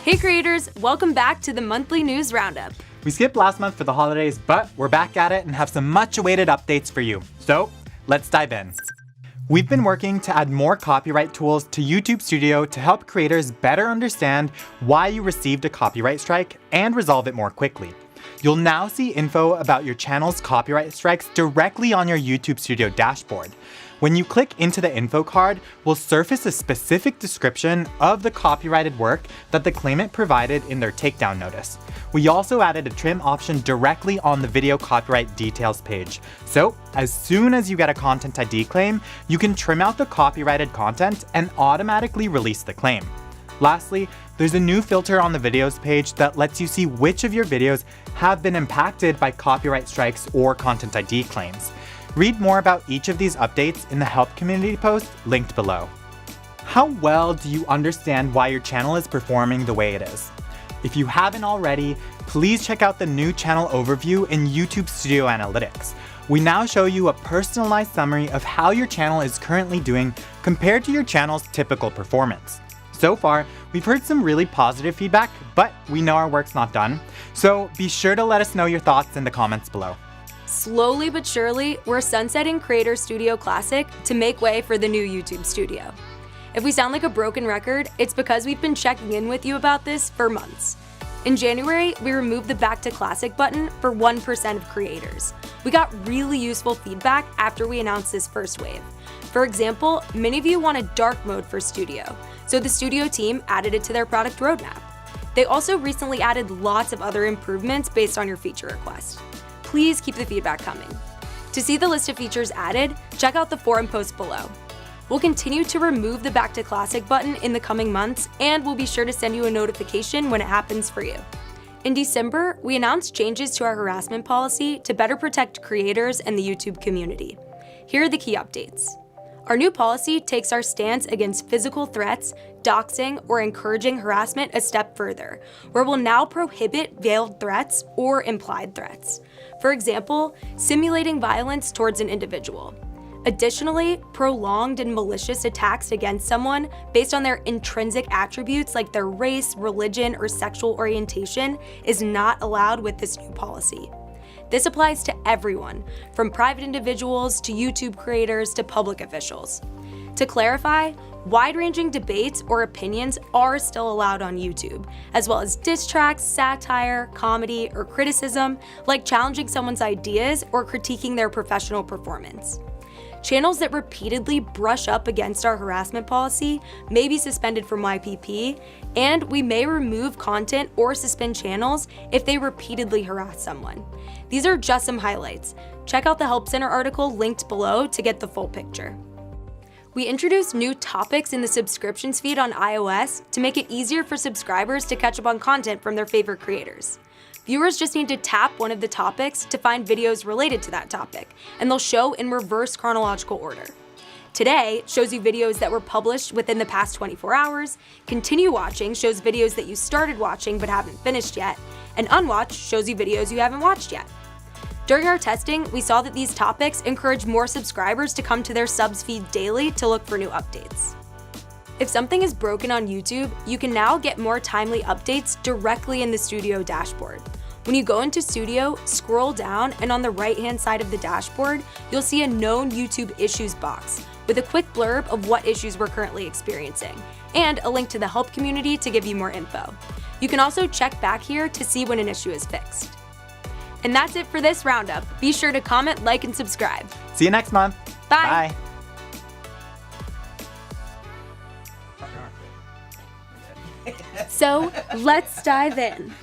Hey creators, welcome back to the monthly news roundup. We skipped last month for the holidays, but we're back at it and have some much awaited updates for you. So let's dive in. We've been working to add more copyright tools to YouTube Studio to help creators better understand why you received a copyright strike and resolve it more quickly. You'll now see info about your channel's copyright strikes directly on your YouTube Studio dashboard. When you click into the info card, we'll surface a specific description of the copyrighted work that the claimant provided in their takedown notice. We also added a trim option directly on the video copyright details page. So, as soon as you get a Content ID claim, you can trim out the copyrighted content and automatically release the claim. Lastly, there's a new filter on the videos page that lets you see which of your videos have been impacted by copyright strikes or Content ID claims. Read more about each of these updates in the help community post linked below. How well do you understand why your channel is performing the way it is? If you haven't already, please check out the new channel overview in YouTube Studio Analytics. We now show you a personalized summary of how your channel is currently doing compared to your channel's typical performance. So far, we've heard some really positive feedback, but we know our work's not done. So be sure to let us know your thoughts in the comments below. Slowly but surely, we're sunsetting Creator Studio Classic to make way for the new YouTube Studio. If we sound like a broken record, it's because we've been checking in with you about this for months. In January, we removed the Back to Classic button for 1% of creators. We got really useful feedback after we announced this first wave. For example, many of you wanted dark mode for Studio, so the Studio team added it to their product roadmap. They also recently added lots of other improvements based on your feature request. Please keep the feedback coming. To see the list of features added, check out the forum post below. We'll continue to remove the Back to Classic button in the coming months, and we'll be sure to send you a notification when it happens for you. In December, we announced changes to our harassment policy to better protect creators and the YouTube community. Here are the key updates. Our new policy takes our stance against physical threats, doxing, or encouraging harassment a step further, where we'll now prohibit veiled threats or implied threats. For example, simulating violence towards an individual. Additionally, prolonged and malicious attacks against someone based on their intrinsic attributes like their race, religion, or sexual orientation is not allowed with this new policy. This applies to everyone, from private individuals to YouTube creators to public officials. To clarify, wide-ranging debates or opinions are still allowed on YouTube, as well as diss tracks, satire, comedy, or criticism, like challenging someone's ideas or critiquing their professional performance. Channels that repeatedly brush up against our harassment policy may be suspended from YPP, and we may remove content or suspend channels if they repeatedly harass someone. These are just some highlights. Check out the Help Center article linked below to get the full picture. We introduced new topics in the subscriptions feed on iOS to make it easier for subscribers to catch up on content from their favorite creators. Viewers just need to tap one of the topics to find videos related to that topic, and they'll show in reverse chronological order. Today shows you videos that were published within the past 24 hours, Continue Watching shows videos that you started watching but haven't finished yet, and Unwatched shows you videos you haven't watched yet. During our testing, we saw that these topics encourage more subscribers to come to their subs feed daily to look for new updates. If something is broken on YouTube, you can now get more timely updates directly in the Studio dashboard. When you go into Studio, scroll down, and on the right-hand side of the dashboard, you'll see a Known YouTube Issues box with a quick blurb of what issues we're currently experiencing, and a link to the help community to give you more info. You can also check back here to see when an issue is fixed. And that's it for this roundup. Be sure to comment, like, and subscribe. See you next month. Bye. Bye. So let's dive in.